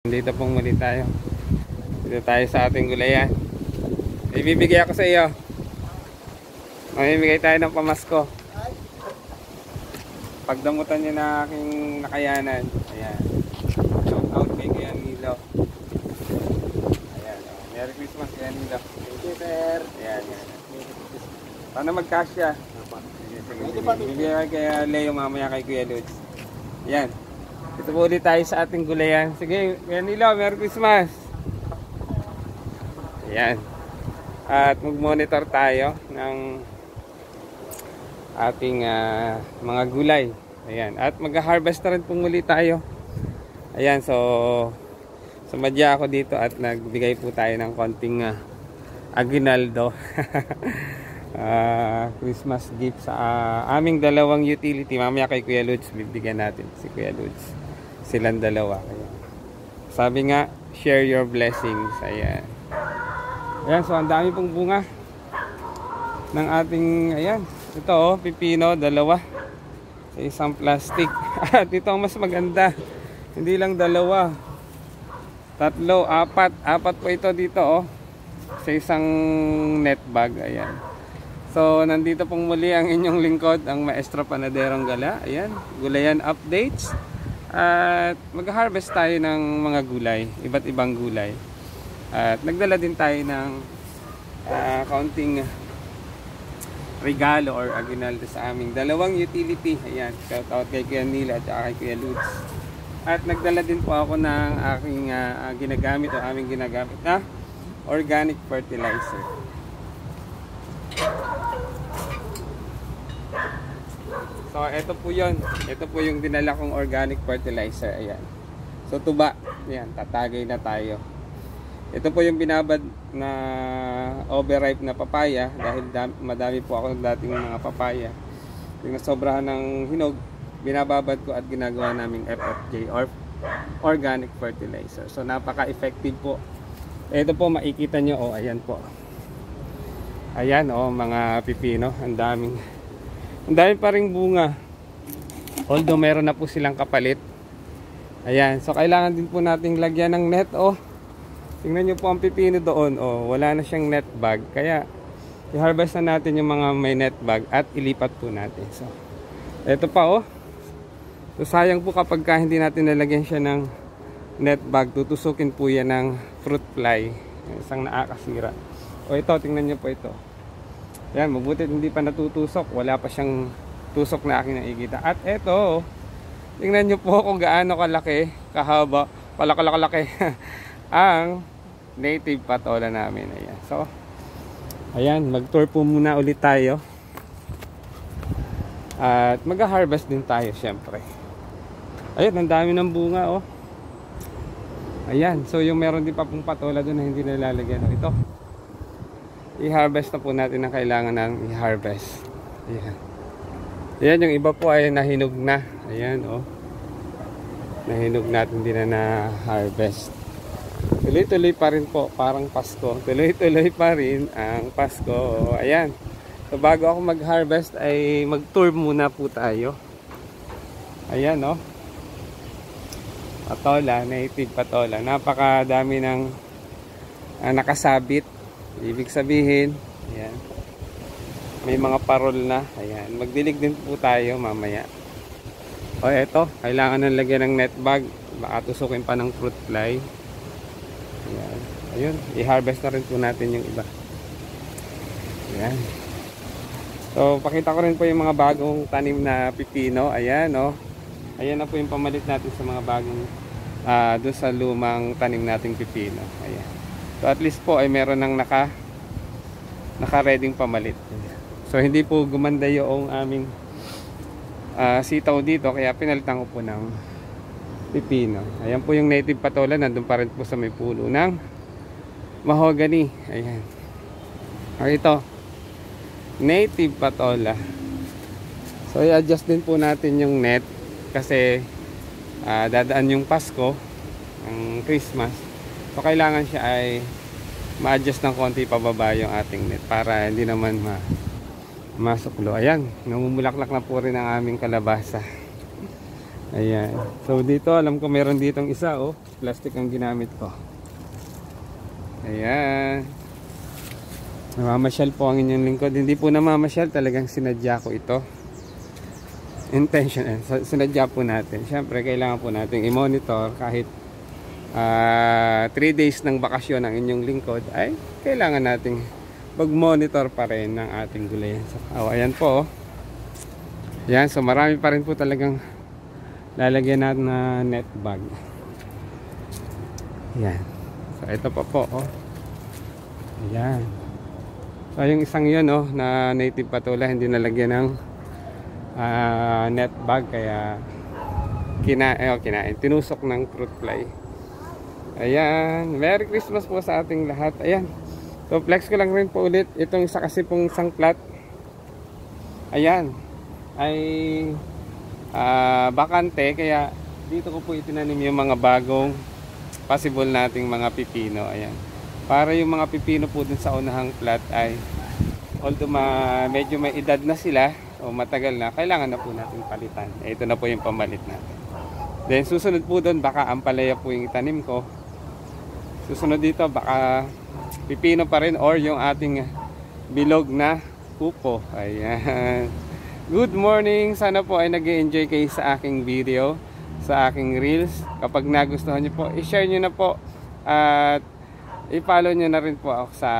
Dito pong muli tayo. Dito tayo sa ating gulayan. Ibibigay ako sa iyo. Mamimigay tayo ng pamasko. Pagdamutan niyo na aking nakayanan. Ayan. Shout out kay Kuya Nilo. Ayan. Merry Christmas Kuya Nilo. Thank you, sir. Ayan. Paano mag-casya? Ibibigay kay Leo mamaya kay Kuya Lods. Ayan. Ito po ulit tayo sa ating gulayan. Sige, Kuya Nilo, Merry Christmas! Ayan. At mag-monitor tayo ng ating mga gulay. Ayan. At mag-harvest na rin po muli tayo. Ayan, so sumadya ako dito at nagbigay po tayo ng konting aguinaldo. Christmas gift sa aming dalawang utility. Mamaya kay Kuya Lods, bibigyan natin si Kuya Lods. Silang dalawa. Ayan. Sabi nga, share your blessings. Ayan. Ayan, so ang dami pong bunga ng ating, ayan, ito oh, pipino, dalawa sa isang plastic. At ito ang mas maganda, hindi lang dalawa, tatlo, apat po ito dito oh, sa isang net bag. Ayan. So nandito pong muli ang inyong lingkod, ang Maestro Panaderong Gala. Ayan, gulayan updates. At mag-harvest tayo ng mga gulay, iba't ibang gulay. At nagdala din tayo ng kaunting regalo or aguinaldo sa aming dalawang utility. Ayan, shout out kay Kuya Nilo at kay Kuya Lods. At nagdala din po ako ng aking ginagamit o aming ginagamit na organic fertilizer. So ito po yun. Ito po yung dinala kong organic fertilizer. Ayan. So tuba. Ayan, tatagay na tayo. Ito po yung binabad na overripe na papaya. Dahil madami po ako dating mga papaya. Yung nasobrahan ng hinog, binababad ko at ginagawa naming FFJ or organic fertilizer. So napaka-effective po. Ito po makikita nyo. Oh, ayan po. Ayan oh, mga pipino. Ang dami pa ring bunga. Although meron na po silang kapalit. Ayan. So kailangan din po nating lagyan ng net. Oh. Tingnan nyo po ang pipino doon. Oh, wala na siyang net bag. Kaya i-harvest na natin yung mga may net bag at ilipat po natin. So eto pa oh. So sayang po kapag hindi natin nalagyan siya ng net bag. Tutusukin po yan ng fruit fly. Isang nakakasira. O ito, tingnan nyo po ito. Yan, mabuti hindi pa natutusok. Wala pa siyang tusok na aking nakikita. At ito, tingnan nyo po kung gaano kalaki, kahaba, palakalaki ang native patola namin. Ayan. So, ayan, mag-tour po muna ulit tayo. At mag-harvest din tayo, syempre. Ayan, ang dami ng bunga, oh. Ayan, so yung meron din pa pong patola doon na hindi nalalagyan. Oh, ito. I-harvest na po natin ang kailangan ng i-harvest. Ayan. Ayan, yung iba po ay nahinog na. Ayan, oh. Nahinog natin din na na-harvest. Tuloy-tuloy pa rin po, parang Pasko. Tuloy-tuloy pa rin ang Pasko. Oh, ayan. So, bago ako mag-harvest ay mag-tour muna po tayo. Ayan, oh. Patola, native patola. Napakadami ng nakasabit. Ibig sabihin, ayan, may mga parol na. Ayan, magdilig din po tayo mamaya. O eto, kailangan ng lagyan ng net bag. Baka tusukin pa ng fruit fly. Ayan, ayun, i-harvest na rin po natin yung iba. Ayan. So, pakita ko rin po yung mga bagong tanim na pipino. Ayan, oh. Ayan na po yung pamalit natin sa mga bagong doon sa lumang tanim nating pipino. Ayan. So at least po ay meron ng naka-reading pamalit. So hindi po gumanda yung aming sitaw dito, kaya pinalitan ko po ng pipino. Ayan po yung native patola, nandun pa rin po sa may pulo ng mahogany. Ayan. Ito, native patola. So i-adjust din po natin yung net kasi dadaan yung Pasko, ang Christmas. So kailangan siya ay ma-adjust ng konti pababa yung ating net para hindi naman masuklo. Ayan, namumulaklak na po rin ang aming kalabasa. Ayan. So dito, alam ko meron ditong isa, oh. Plastic ang ginamit ko. Ayan. Namamasyal po ang inyong lingkod. Hindi po namamasyal, talagang sinadya ko ito. Intention. Sinadya po natin. Siyempre, kailangan po natin i-monitor kahit 3 days ng bakasyon ang inyong lingkod, ay kailangan nating mag-monitor pa rin ng ating gulayan. So, ayan po. Ayan, so marami pa rin po talagang lalagyan natin na net bag. Ayan. So ito pa po, oh. Ayan. So yung isang yun, oh, na native patula, hindi nalagyan ng net bag, kaya kinain. Tinusok ng fruit fly. Ayan. Merry Christmas po sa ating lahat. Ayan. So flex ko lang rin po ulit. Itong isa kasi pong sangklat. Ayan. Ay bakante, kaya dito ko po itinanim yung mga bagong possible nating mga pipino. Ayan, para yung mga pipino po dun sa unahang plat ay although medyo may edad na sila o matagal na, kailangan na po natin palitan. Ito na po yung pamalit natin. Then susunod po dun, baka ampalaya po yung itanim ko. Susunod dito, baka pipino pa rin or yung ating bilog na upo. Ayan. Good morning! Sana po ay nag-enjoy kayo sa aking video, sa aking reels. Kapag nagustuhan nyo po, i-share nyo na po at i-follow nyo na rin po ako sa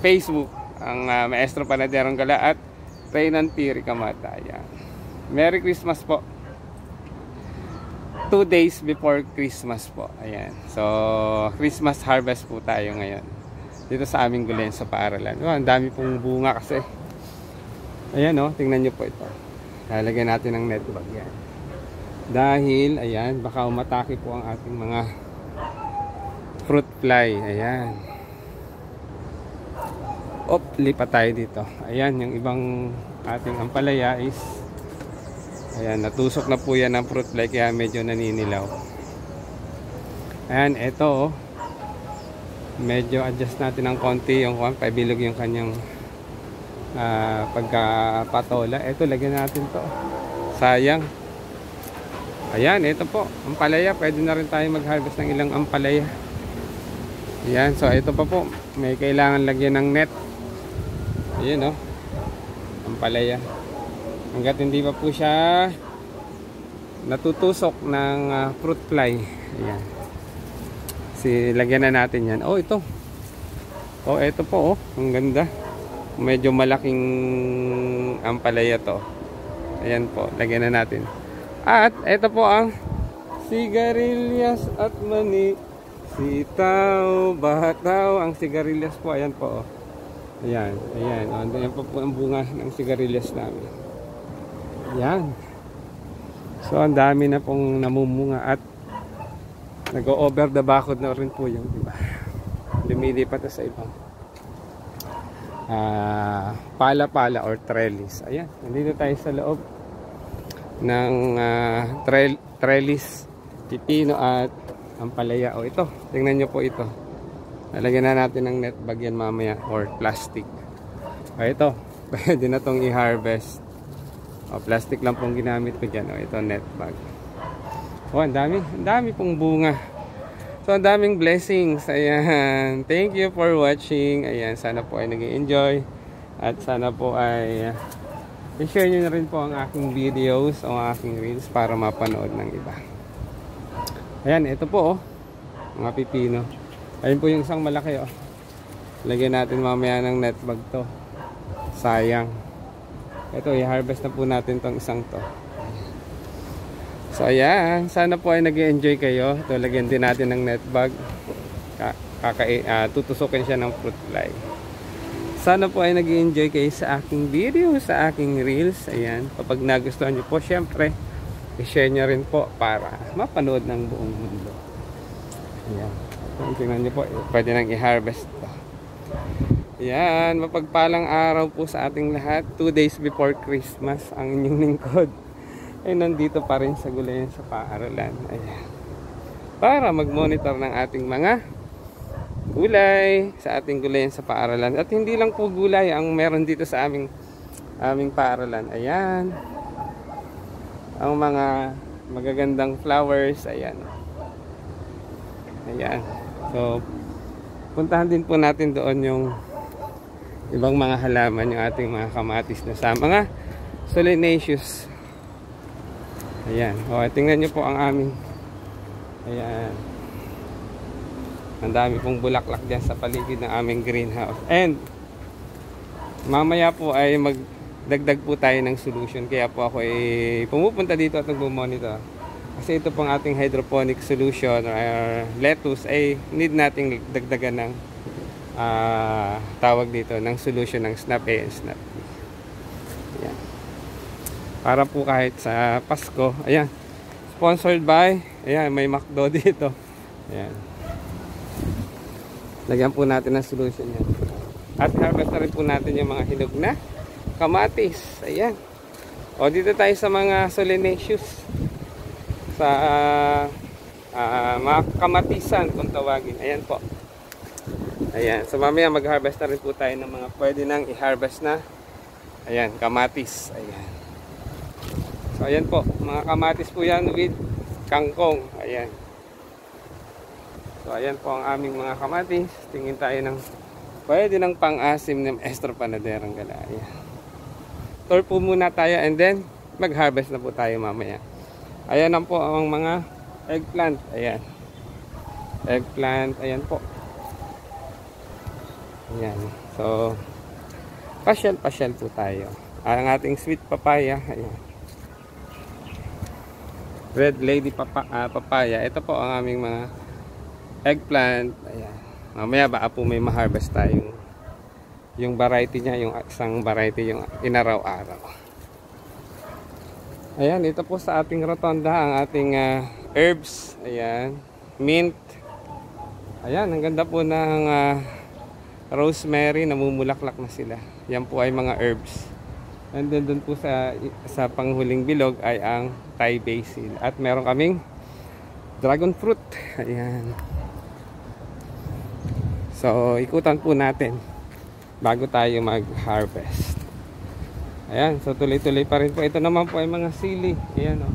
Facebook, ang Maestro Panaderong Gala at Reynan P. Ricamata. Merry Christmas po! 2 days before Christmas po. Ayan. So, Christmas harvest po tayo ngayon dito sa aming gulayan sa paaralan. Ang dami pong bunga kasi. Ayan, oh, tingnan nyo po ito. Lalagyan natin ng net bag yan. Dahil, ayan, baka umatake po ang ating mga fruit fly. Ayan. Lipat tayo dito. Ayan, yung ibang ating ampalaya is, ayan, natusok na po yan ng fruit fly, kaya medyo naninilaw. Ayan, ito, oh. Medyo adjust natin ng konti yung pabilog yung kanyang pagkapatola. Ito, lagyan natin to. Sayang. Ayan, ito po, ampalaya. Pwede na rin tayo mag-harvest ng ilang ampalaya. Ayan, so ito pa po, may kailangan lagyan ng net. Ayan, oh, ampalaya. Hanggat hindi pa po siya natutusok ng fruit fly. Ayan. Lagyan na natin yan. Oh, ito. Oh, ito po, oh, ang ganda. Medyo malaking ampalaya to. Ayan po, lagyan na natin. At ito po ang sigarilyas at mani, sitaw, bataw. Ang sigarilyas po, ayan po, oh. Ayan, ayan. Ayan po ang bunga ng sigarilyas namin. Ayan. So ang dami na pong namumunga at nag-over the bakod na rin po yung, diba? Lumilipat na sa ibang pala-pala or trellis. Ayan, nandito tayo sa loob ng trellis, pipino at ampalaya. O ito, tingnan nyo po ito. Lalagyan na natin ng net bag yan mamaya or plastic. O ito, pwede na tong i-harvest. O plastic lang pong ginamit ko dyan. O ito, net bag. O ang dami pong bunga. So, ang daming blessings. Ayan. Thank you for watching. Ayan. Sana po ay nag-enjoy. At sana po ay i-share nyo na rin po ang aking videos o ang aking reels para mapanood ng iba. Ayan. Ito po, oh. Mga pipino. Ayun po yung isang malaki, oh. Lagyan natin mamaya ng net bag to. Sayang. Ito, i-harvest na po natin tong isang to. So ayan, sana po ay nag-enjoy kayo. Ito, lagyan din natin ng net bag. Tutusukin siya ng fruit fly. Sana po ay nag-enjoy kayo sa aking video, sa aking reels. Ayan, kapag nagustuhan nyo po, syempre i-share nyo rin po para mapanood ng buong mundo. Ayan, tingnan nyo po, pwede nang i-harvest to. Ayan, mapagpalang araw po sa ating lahat. 2 days before Christmas ang inyong lingkod ay nandito pa rin sa gulayan sa paaralan. Ayan. Para mag-monitor ng ating mga gulay sa ating gulayan sa paaralan. At hindi lang po gulay ang meron dito sa aming paaralan. Ayan. ang mga magagandang flowers. Ayan. Ayan. So, puntahan din po natin doon yung ibang mga halaman, yung ating mga kamatis na sa mga solanaceous. Ayan. O, tingnan nyo po ang aming, ayan, ang dami pong bulaklak dyan sa paligid ng aming greenhouse. And mamaya po ay magdagdag po tayo ng solution. Kaya po ako ay pumupunta dito at nagmo-monitor. Kasi ito pong ating hydroponic solution or lettuce ay need nating dagdagan ng tawag dito ng solution ng Snap A and Snap B. Ayan. Para po kahit sa Pasko, ayan, sponsored by, ayan, may McDo dito. Ayan. Lagyan po natin ng solution yan. At harvest na rin po natin yung mga hinog na kamatis. Ayan. O, dito tayo sa mga solanaceous. Sa mga kamatisan kung tawagin. Ayan po. Ayan. So, mamaya mag-harvest na rin po tayo ng mga pwede nang i-harvest na. Ayan, kamatis. Ayan. So, ayan po. Mga kamatis po yan with kangkong. Ayan. So, ayan po ang aming mga kamatis. Tingin tayo ng pwede ng pang-asim ng Maestro Panaderong Galaya. Tour po muna tayo and then mag-harvest na po tayo mamaya. Ayan na po ang mga eggplant. Ayan. Eggplant. Ayan po. Ayan. So, pasyal-pasyal po tayo. Ang ating sweet papaya. Ayan. Red lady papaya. Ito po ang aming mga eggplant. Ayan. Mamaya baka po may ma-harvest tayo. Yung variety niya, yung isang variety yung inaraw-araw. Ayan, ito po sa ating rotonda ang ating herbs. Ayan, mint. Ayan, ang ganda po ng rosemary, namumulaklak na sila. Yan po ay mga herbs. And then dun po sa panghuling bilog ay ang Thai basil. At meron kaming dragon fruit. Ayan. So, ikutan po natin bago tayo mag-harvest. Ayan, so tuloy-tuloy pa rin po. Ito naman po ay mga sili. Ayan o.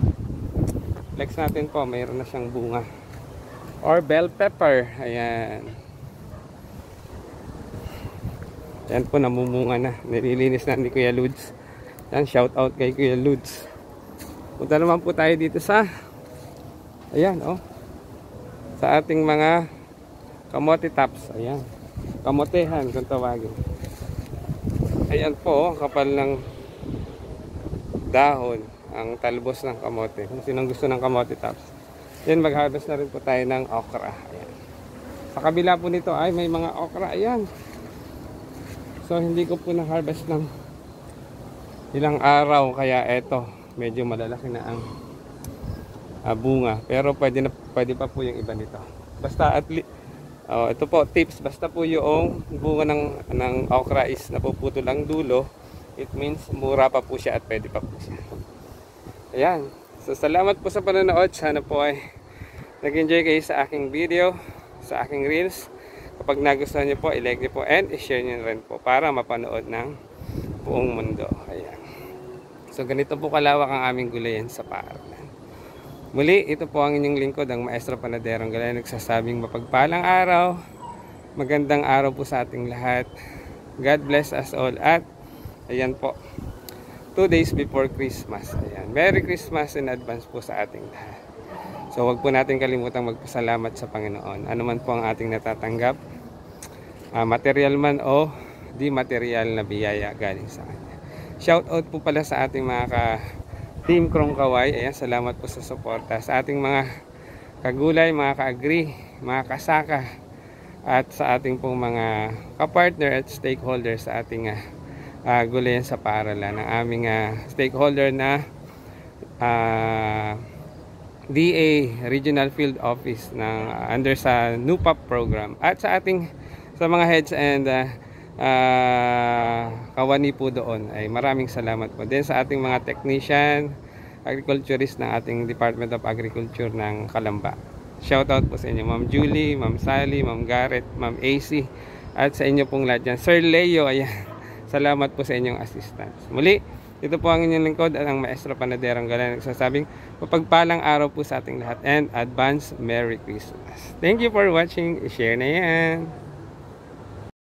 Flex natin po, mayroon na siyang bunga. Or bell pepper. Ayan. Ayan po, namumunga na. Nililinis na ni Kuya Ludes. Ayan, shout out kay Kuya Ludes. Punta naman po tayo dito sa, ayan o, sa ating mga kamote tops. Ayan. Kamotehan kung tawagin. Ayan po, kapal ng dahon ang talbos ng kamote. Kung sinong gusto ng kamote tops. Ayan, mag-harvest na rin po tayo ng okra. Ayan. Sa kabila po nito ay may mga okra. Ayan. So, hindi ko po na-harvest ng ilang araw. Kaya eto, medyo malalaki na ang bunga. Pero pwede pa po yung iba nito. Basta at least, ito po tips, basta po yung bunga ng okra is napuputol ang dulo, it means mura pa po siya at pwede pa po siya. Ayan, so salamat po sa panonood. Sana po ay nag-enjoy kayo sa aking video, sa aking reels. Kapag nagustuhan nyo po, i-like nyo po and i-share nyo rin po para mapanood ng buong mundo. Ayan. So ganito po kalawak ang aming gulayan sa paaralan. Muli, ito po ang inyong lingkod, ang Maestro Panaderong Galaya, nagsasabing mapagpalang araw, magandang araw po sa ating lahat. God bless us all. At ayan po, 2 days before Christmas. Ayan, Merry Christmas in advance po sa ating lahat. So wag po natin kalimutang magpasalamat sa Panginoon. Ano man po ang ating natatanggap, material man o di material na biyaya galing sa Kanya. Shout out po pala sa ating mga Team Krong Kaway. Ayan, salamat po sa suporta. Sa ating mga kagulay, mga ka-agri, mga kasaka, at sa ating pong mga kapartner at stakeholder sa ating gulayan sa paaralan. Ang aming stakeholder na DA Regional Field Office ng under sa NUPAP program. At sa mga heads and kawani po doon ay maraming salamat po din sa ating mga technician, agriculturist ng ating Department of Agriculture ng Calamba. Shoutout po sa inyo, Ma'am Julie, Ma'am Sally, Ma'am Garrett, Ma'am AC, at sa inyo pong lahat dyan. Sir Leo, ayan, salamat po sa inyong assistance. Muli, Ito po ang inyong lingkod at ang Maestro Panaderong Galang nagsasabing mapagpalang araw po sa ating lahat and advance Merry Christmas. Thank you for watching. I-share na yan.